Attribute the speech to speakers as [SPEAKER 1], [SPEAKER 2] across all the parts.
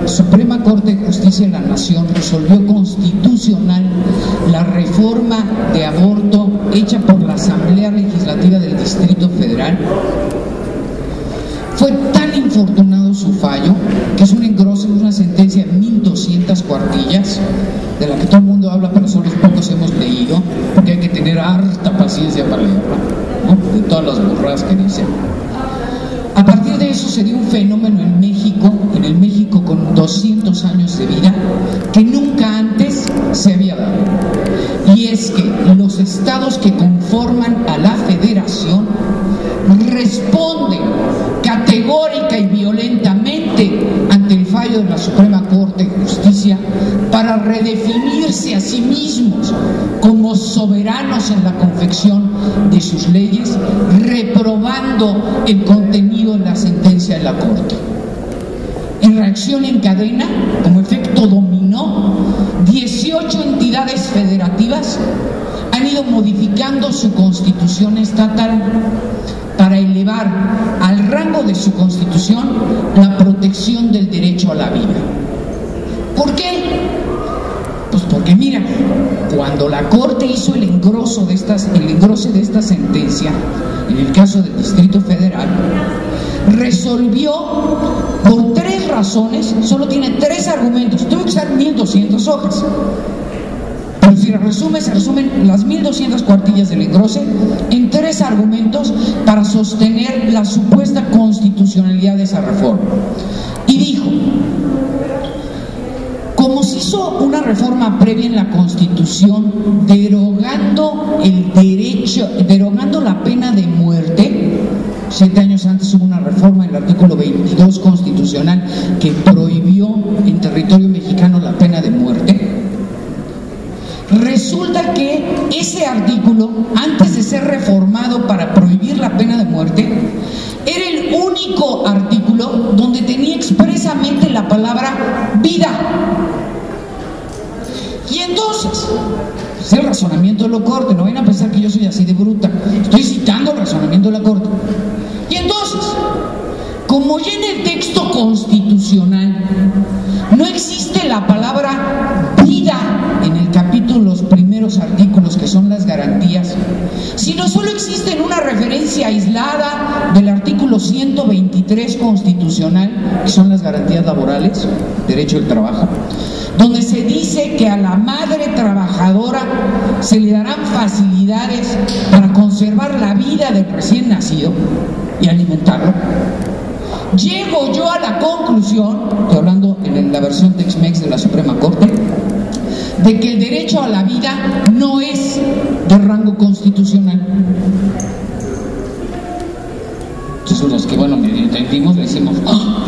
[SPEAKER 1] Suprema Corte de Justicia de la Nación resolvió constitucional la reforma de aborto hecha por la Asamblea Legislativa del Distrito Federal. Fue tan infortunado su fallo que es un engrose, una sentencia de 1200 cuartillas, de la que todo el mundo habla, pero solo pocos hemos leído, porque hay que tener harta paciencia para leerla, ¿no? De todas las burradas que dicen. A partir de eso se dio un fenómeno en México, con 200 años de vida, que nunca antes se había dado. Y es que los estados que conforman a la federación responden categórica y violentamente ante el fallo de la Suprema Corte de Justicia para redefinirse a sí mismos como soberanos en la confección de sus leyes, reprobando el contenido de la sentencia de la Corte. En reacción en cadena, como efecto dominó, 18 entidades federativas han ido modificando su constitución estatal para elevar al rango de su constitución la protección del derecho a la vida. ¿Por qué? Pues porque mira, cuando la Corte hizo el engrose de esta sentencia, en el caso del Distrito Federal, resolvió por 3 razones, solo tiene 3 argumentos, tuvo que usar 1200 hojas. Pero si se resumen las 1200 cuartillas del engrose en 3 argumentos para sostener la supuesta constitucionalidad de esa reforma. Y dijo: como se hizo una reforma previa en la Constitución derogando la pena de muerte, 7 años antes hubo una reforma en el artículo 22 constitucional que prohibió en territorio mexicano la pena de muerte. Resulta que ese artículo, antes de ser reformado para prohibir la pena de muerte, era el único artículo donde tenía expresamente la palabra vida. Y entonces, es el razonamiento de la Corte, no vayan a pensar que yo soy así de bruta, estoy citando el razonamiento de la Corte. Y entonces, como ya en el texto constitucional no existe la palabra vida en el capítulo, los primeros artículos que son las garantías, sino solo existe una referencia aislada del artículo 123 constitucional, que son las garantías laborales, derecho del trabajo, donde se dice que a la madre trabajadora se le darán facilidades para conservar la vida del recién nacido y alimentarlo. Llego yo a la conclusión, estoy hablando en la versión Tex-Mex de la Suprema Corte, de que el derecho a la vida no es de rango constitucional. Entonces los que, bueno, medio entendimos, le decimos: ¿ah?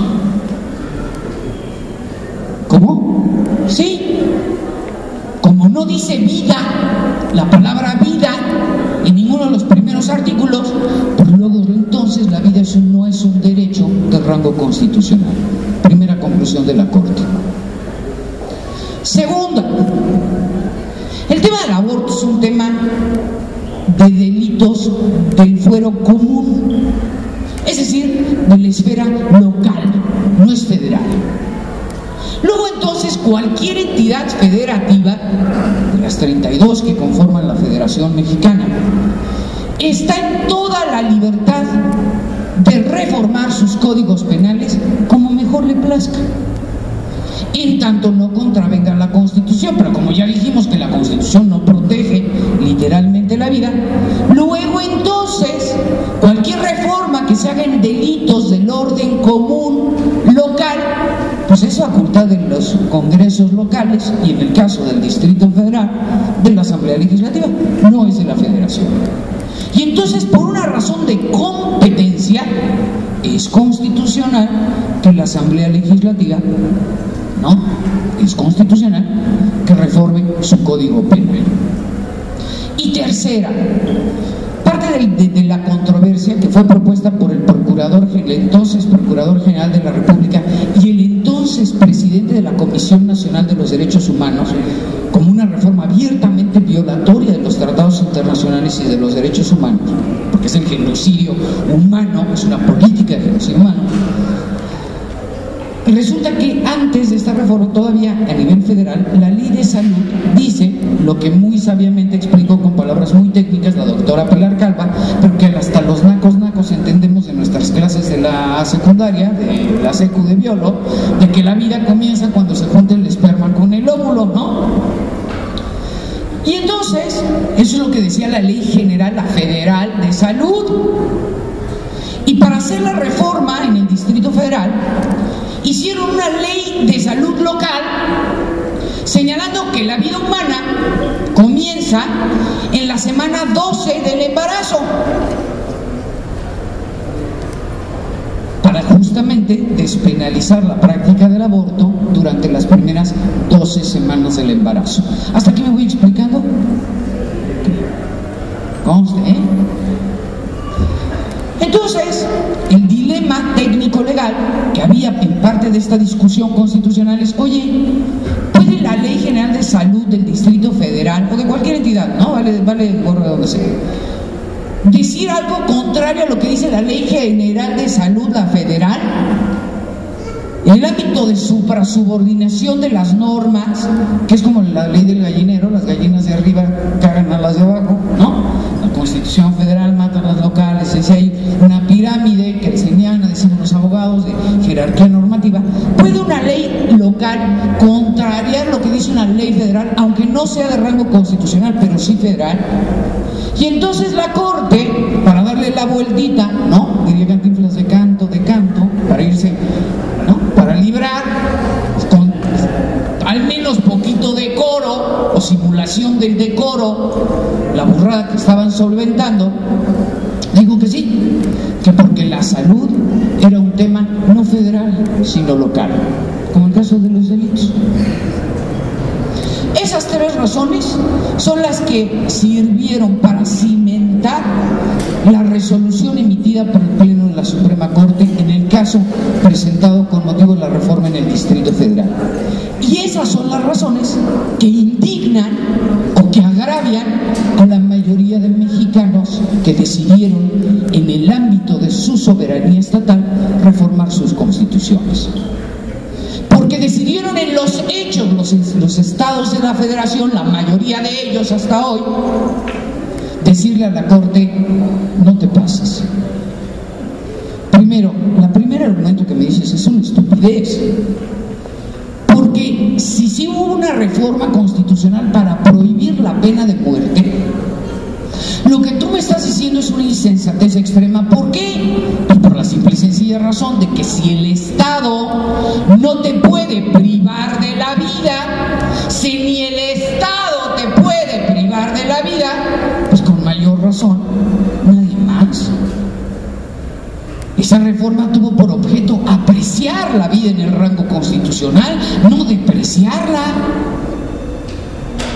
[SPEAKER 1] ¿Cómo? Sí, como no dice vida, la palabra vida en ninguno de los primeros artículos, pues luego entonces la vida no es un derecho de rango constitucional. Primera conclusión de la Corte. Segunda, el tema del aborto es un tema de delitos del fuero común, es decir, de la esfera local, no es federal. Luego entonces cualquier entidad federativa, de las 32 que conforman la Federación Mexicana, está en toda la libertad de reformar sus códigos penales como mejor le plazca, en tanto no contravenga la Constitución. Pero como ya dijimos que la Constitución no protege literalmente la vida, luego entonces cualquier reforma que se haga en delitos del orden común local, pues es facultad de los congresos locales, y en el caso del Distrito Federal, de la Asamblea Legislativa, no es de la Federación. Y entonces, por una razón de competencia, es constitucional que la Asamblea Legislativa, ¿no?, es constitucional que reforme su código penal. Y tercera, parte de la controversia que fue propuesta por el entonces Procurador General de la República y el entonces presidente de la Comisión Nacional de los Derechos Humanos, como una reforma abiertamente violatoria de los tratados internacionales y de los derechos humanos, porque es el genocidio humano, es una política de genocidio humano. Resulta resulta que antes de esta reforma, todavía a nivel federal, la ley de salud dice lo que muy sabiamente explicó con palabras muy técnicas la doctora Pilar Calva, pero que hasta los nacos entendemos en nuestras clases de la secundaria, de la secu de biolo, de que la vida comienza cuando se junta el esperma con el óvulo, ¿no? Y entonces, eso es lo que decía la ley general, la federal de salud. Y para hacer la reforma en el Distrito Federal, hicieron una ley de salud local señalando que la vida humana comienza en la semana 12 del embarazo, para justamente despenalizar la práctica del aborto durante las primeras 12 semanas del embarazo. ¿Hasta aquí me voy explicando? Conste, ¿eh? Entonces, el dilema técnico-legal que había en parte de esta discusión constitucional es, oye, ¿puede la Ley General de Salud del Distrito Federal o de cualquier entidad, ¿no? Vale gorro de donde sea, decir algo contrario a lo que dice la Ley General de Salud, la federal, en el ámbito de suprasubordinación de las normas, que es como la ley del gallinero, las gallinas de arriba cagan a las de abajo, ¿no? La Constitución Federal mata a las locales, es hay una pirámide que enseñan, decimos los abogados, de jerarquía normativa. ¿Puede una ley local contrariar lo que dice una ley federal, aunque no sea de rango constitucional, pero sí federal? Y entonces la Corte, para darle la vueltita, ¿no? Diría Cantinflas, de canto, para irse, ¿no? Para librar con al menos poquito decoro o simulación del decoro la burrada que estaban solventando, digo que sí, que porque la salud era un tema no federal, sino local, como el caso de los delitos. Esas tres razones son las que sirvieron para cimentar la resolución emitida por el Pleno de la Suprema Corte en el caso presentado con motivo de la reforma en el Distrito Federal. Y esas son las razones que indignan o que agravian a la mayoría de mexicanos que decidieron, en el ámbito de su soberanía estatal, reformar sus constituciones. Porque decidieron en los hechos los estados de la federación, la mayoría de ellos hasta hoy, decirle a la Corte, no te pases. Primero, el primer argumento que me dices es una estupidez. Porque si hubo una reforma constitucional para prohibir la pena de muerte, lo que tú me estás diciendo es una insensatez extrema. ¿Por qué? Pues por la simple y sencilla razón de que si el Estado no te puede privar de la vida, si ni el Estado te puede privar de la vida, pues con mayor razón nadie más. Esa reforma tuvo por objeto apreciar la vida en el rango constitucional, no depreciarla.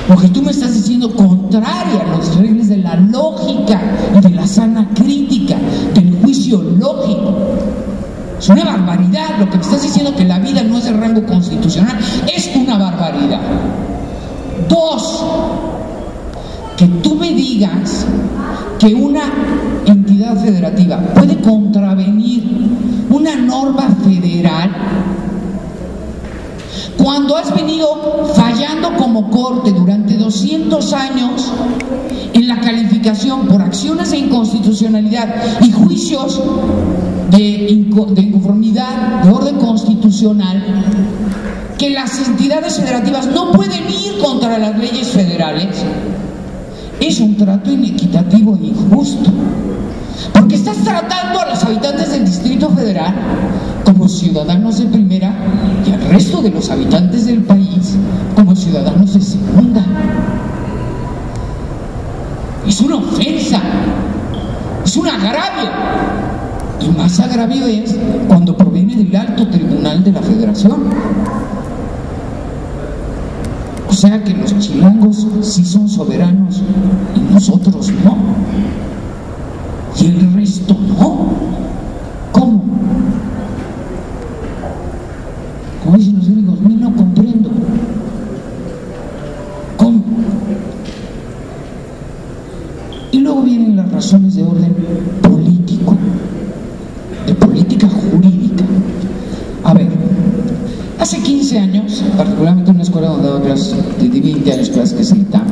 [SPEAKER 1] Lo que tú me estás diciendo contraria a las reglas de la lógica y de la sana crítica, del juicio lógico. Es una barbaridad. Lo que me estás diciendo, que la vida no es de rango constitucional, es una barbaridad. Dos, que tú me digas que una entidad federativa puede contravenir una norma federal cuando has venido fallando como Corte durante 200 años en la calificación por acciones de inconstitucionalidad y juicios de inconformidad de orden constitucional, que las entidades federativas no pueden ir contra las leyes federales. Es un trato inequitativo e injusto, porque estás tratando a los habitantes del Distrito Federal como ciudadanos de primera y al resto de los habitantes del país como ciudadanos de segunda. Es una ofensa, es un agravio, y más agravio es cuando proviene del alto tribunal de la Federación. O sea que los chilangos sí son soberanos y nosotros no, y el resto no. ¿Cómo? Como dicen los gringos, no comprendo. ¿Cómo? Y luego vienen las razones de orden político, de política jurídica. A ver, 15 años, particularmente en una escuela donde daba clases de 20 años, clases que es el ITAM,